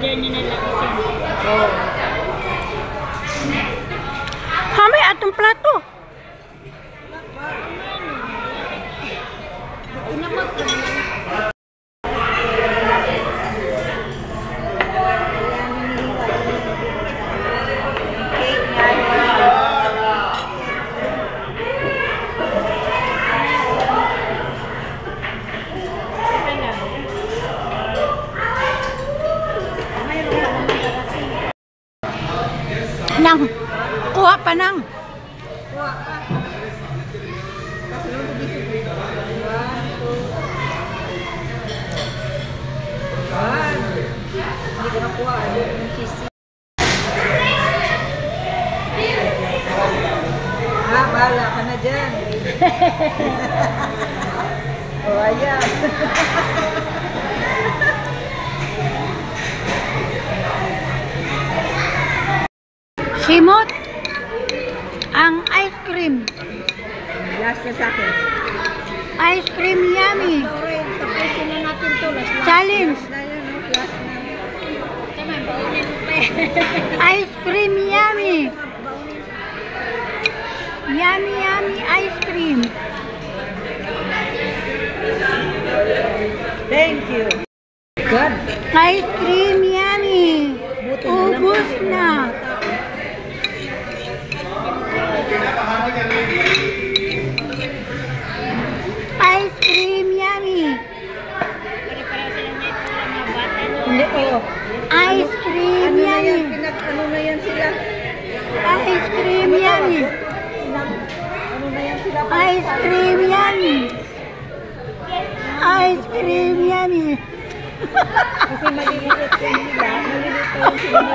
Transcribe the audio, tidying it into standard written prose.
order niya na lakisin. Oh. Hamay atong plato. Inamag ka na. Nang, kuha pa nang. Kuha pa. Kasi lang ito dito. 1, 2. Hindi ko nakuha. Yung cheese. Bahala ka na dyan. O, ayan. Simot ang ice cream. Last na sa akin. Ice cream yummy. Tapusin na natin to. Challenge. Last na yun, no? Last na. Tama, baunin mo pa yan. Ice cream yummy. Yummy, yummy ice cream. Thank you. Good. Ice cream yummy. Ubus na. Ice cream yummy. Para silang may mga bata no. Hindi, oh. Ice cream Ano na yan? yummy. Ano na yan sila? Ice cream yummy. Ano na yan sila? Ice cream yummy. Ice cream yummy. Kasi maliliit yan sila. Maliliit pa yan sila.